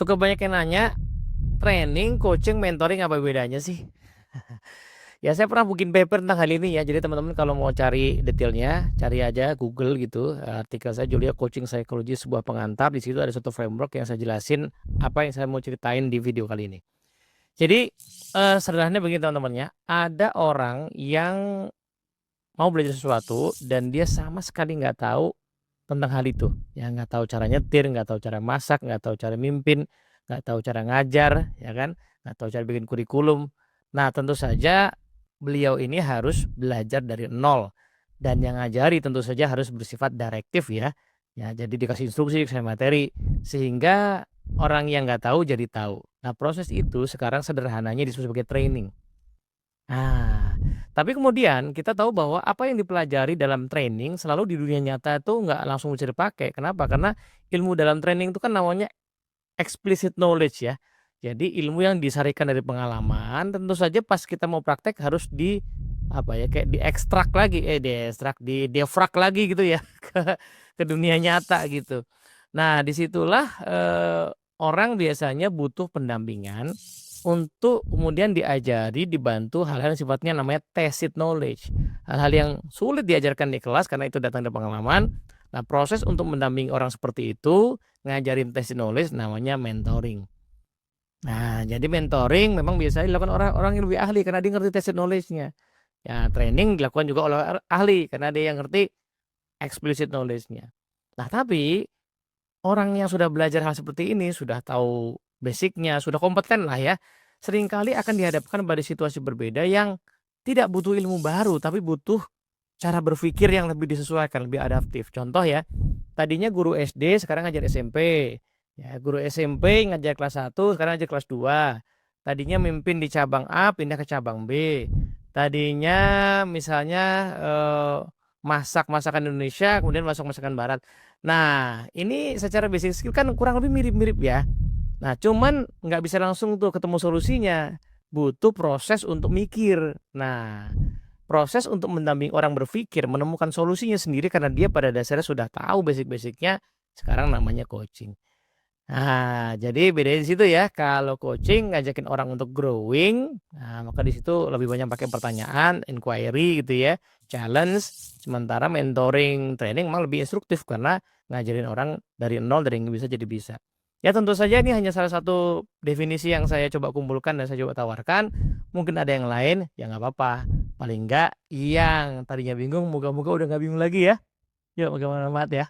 Suka banyak yang nanya, training, coaching, mentoring apa bedanya sih? Ya saya pernah bikin paper tentang hal ini ya, jadi teman-teman kalau mau cari detailnya, cari aja Google gitu, artikel saya Julia Coaching Psychology sebuah pengantar, di situ ada satu framework yang saya jelasin apa yang saya mau ceritain di video kali ini. Jadi, sederhananya begini teman-teman ya, ada orang yang mau belajar sesuatu dan dia sama sekali nggak tahu tentang hal itu, ya nggak tahu cara nyetir, nggak tahu cara masak, nggak tahu cara mimpin, nggak tahu cara ngajar, ya kan, nggak tahu cara bikin kurikulum. Nah, tentu saja beliau ini harus belajar dari nol dan yang ngajari tentu saja harus bersifat direktif ya. Ya, jadi dikasih instruksi, dikasih materi, sehingga orang yang nggak tahu jadi tahu. Nah, proses itu sekarang sederhananya disebut sebagai training. Nah, tapi kemudian kita tahu bahwa apa yang dipelajari dalam training selalu di dunia nyata itu nggak langsung bisa dipakai. Kenapa? Karena ilmu dalam training itu kan namanya explicit knowledge ya. Jadi ilmu yang disarikan dari pengalaman tentu saja pas kita mau praktek harus di apa ya kayak diekstrak lagi, diekstrak, didefrag lagi gitu ya ke dunia nyata gitu. Nah disitulah orang biasanya butuh pendampingan untuk kemudian diajari, dibantu hal-hal yang sifatnya namanya tacit knowledge. Hal-hal yang sulit diajarkan di kelas karena itu datang dari pengalaman. Nah, proses untuk mendampingi orang seperti itu, ngajarin tacit knowledge namanya mentoring. Nah, jadi mentoring memang biasanya dilakukan orang-orang yang lebih ahli karena dia ngerti tacit knowledge-nya. Ya, training dilakukan juga oleh ahli karena dia yang ngerti explicit knowledge-nya. Nah, tapi orang yang sudah belajar hal seperti ini, sudah tahu basic-nya, sudah kompeten lah ya, seringkali akan dihadapkan pada situasi berbeda yang tidak butuh ilmu baru, tapi butuh cara berpikir yang lebih disesuaikan, lebih adaptif. Contoh ya, tadinya guru SD sekarang ngajar SMP, ya guru SMP ngajar kelas 1 sekarang ngajar kelas 2. Tadinya mimpin di cabang A pindah ke cabang B. Tadinya misalnya, masak masakan Indonesia kemudian masak masakan barat. Nah, ini secara basic skill kan kurang lebih mirip-mirip ya. Nah, cuman nggak bisa langsung tuh ketemu solusinya, butuh proses untuk mikir. Nah, proses untuk mendampingi orang berpikir, menemukan solusinya sendiri karena dia pada dasarnya sudah tahu basic-basic-nya, sekarang namanya coaching. Nah, jadi bedanya di situ ya, kalau coaching ngajakin orang untuk growing, nah maka di situ lebih banyak pakai pertanyaan, inquiry gitu ya, challenge, sementara mentoring, training memang lebih instruktif karena ngajarin orang dari nol, dari nggak bisa jadi bisa. Ya tentu saja ini hanya salah satu definisi yang saya coba kumpulkan dan saya coba tawarkan, mungkin ada yang lain, ya nggak apa-apa. Paling enggak yang tadinya bingung, moga-moga udah nggak bingung lagi ya. Yuk, bagaimana Mat ya?